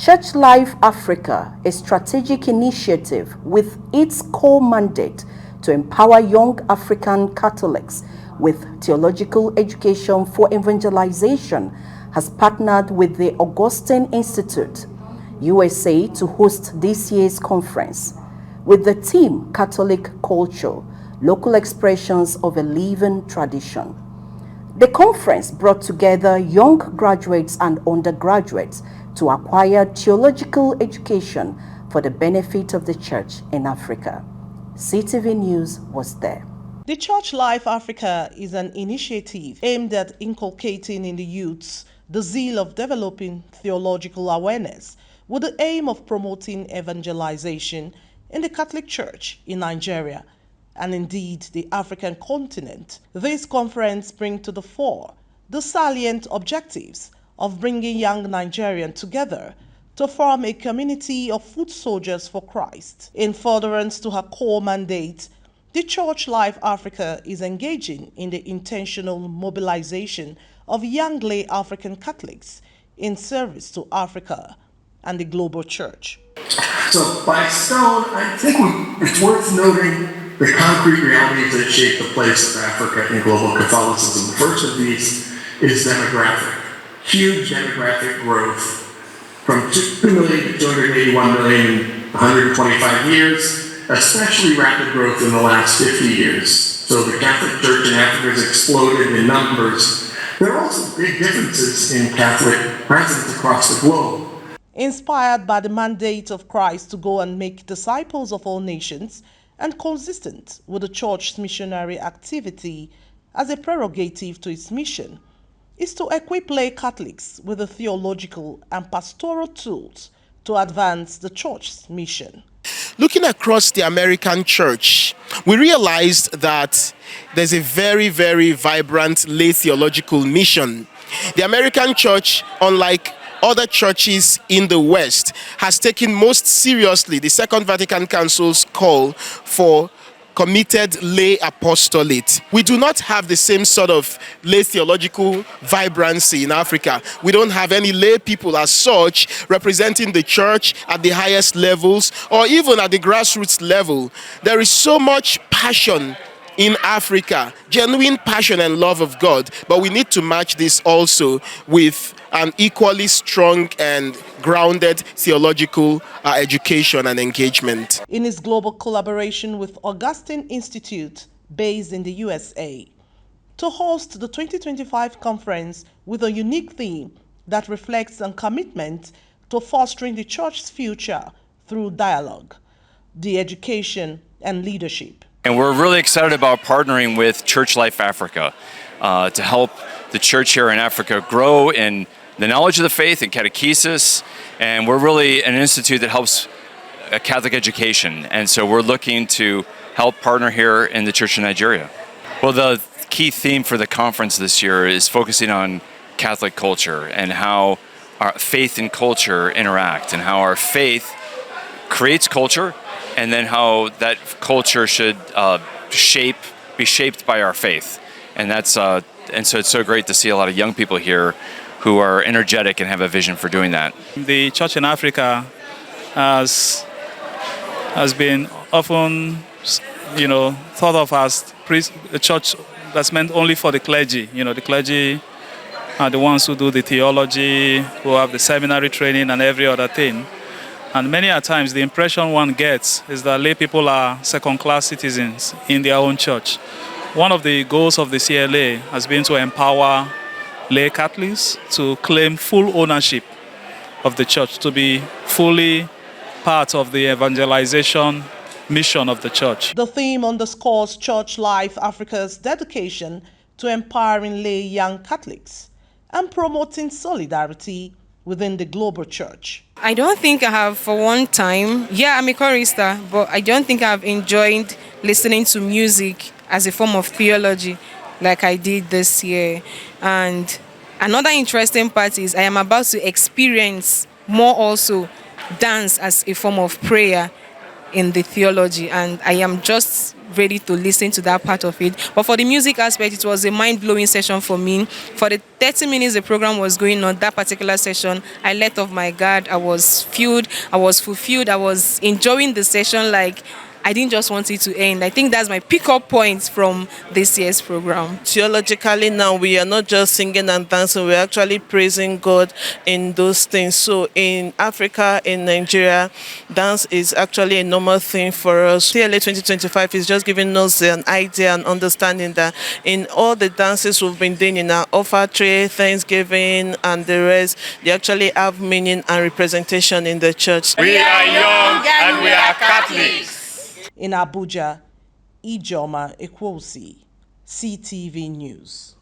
Church Life Africa, a strategic initiative with its core mandate to empower young African Catholics with theological education for evangelization, has partnered with the Augustine Institute, USA, to host this year's conference with the theme Catholic Culture, Local Expressions of a Living Tradition. The conference brought together young graduates and undergraduates to acquire theological education for the benefit of the church in Africa. CTV News was there. The Church Life Africa is an initiative aimed at inculcating in the youths the zeal of developing theological awareness with the aim of promoting evangelization in the Catholic Church in Nigeria and indeed the African continent. This conference brings to the fore the salient objectives of bringing young Nigerians together to form a community of foot soldiers for Christ. In furtherance to her core mandate, the Church Life Africa is engaging in the intentional mobilization of young lay African Catholics in service to Africa and the global church. So by stone, I think it's worth noting the concrete realities that shape the place of Africa in global Catholicism. The first of these is demographic. Huge demographic growth from 2 million to 281 million in 125 years, especially rapid growth in the last 50 years. So the Catholic Church in Africa has exploded in numbers. There are also big differences in Catholic presence across the globe. Inspired by the mandate of Christ to go and make disciples of all nations and consistent with the Church's missionary activity as a prerogative to its mission, is to equip lay Catholics with the theological and pastoral tools to advance the Church's mission. Looking across the American church, we realized that there's a very, very vibrant lay theological mission. The American church, unlike other churches in the West, has taken most seriously the Second Vatican Council's call for committed lay apostolate. We do not have the same sort of lay theological vibrancy in Africa. We don't have any lay people as such representing the church at the highest levels or even at the grassroots level. There is so much passion in Africa, genuine passion and love of God, but we need to match this also with an equally strong and grounded theological education and engagement. In his global collaboration with Augustine Institute, based in the USA, to host the 2025 conference with a unique theme that reflects on commitment to fostering the church's future through dialogue, the education, and leadership. And we're really excited about partnering with Church Life Africa to help the church here in Africa grow in the knowledge of the faith and catechesis. And we're really an institute that helps Catholic education. And so we're looking to help partner here in the Church of Nigeria. Well, the key theme for the conference this year is focusing on Catholic culture and how our faith and culture interact and how our faith creates culture and then how that culture should be shaped by our faith. And that's and so it's so great to see a lot of young people here who are energetic and have a vision for doing that. The church in Africa has been often, thought of as a church that's meant only for the clergy. The clergy are the ones who do the theology, who have the seminary training and every other thing. And many a times the impression one gets is that lay people are second-class citizens in their own church. One of the goals of the CLA has been to empower lay Catholics to claim full ownership of the church, to be fully part of the evangelization mission of the church. The theme underscores Church Life Africa's dedication to empowering lay young Catholics and promoting solidarity within the global church. I don't think I have for one time. Yeah, I'm a chorister, but I don't think I've enjoyed listening to music as a form of theology like I did this year. And another interesting part is I am about to experience more also dance as a form of prayer in the theology, and I am just ready to listen to that part of it. But for the music aspect, it was a mind-blowing session for me. For the 30 minutes the program was going on, that particular session, I let off my guard. I was fueled, I was fulfilled, I was enjoying the session like I didn't just want it to end. I think that's my pick-up point from this year's program. Theologically now, we are not just singing and dancing, we're actually praising God in those things. So in Africa, in Nigeria, dance is actually a normal thing for us. TLA 2025 is just giving us an idea and understanding that in all the dances we've been doing in our offertory, Thanksgiving, and the rest, they actually have meaning and representation in the church. We are young and we are Catholics. In Abuja, 𝗖𝗵𝘂𝗵𝘂𝗲, CTV News.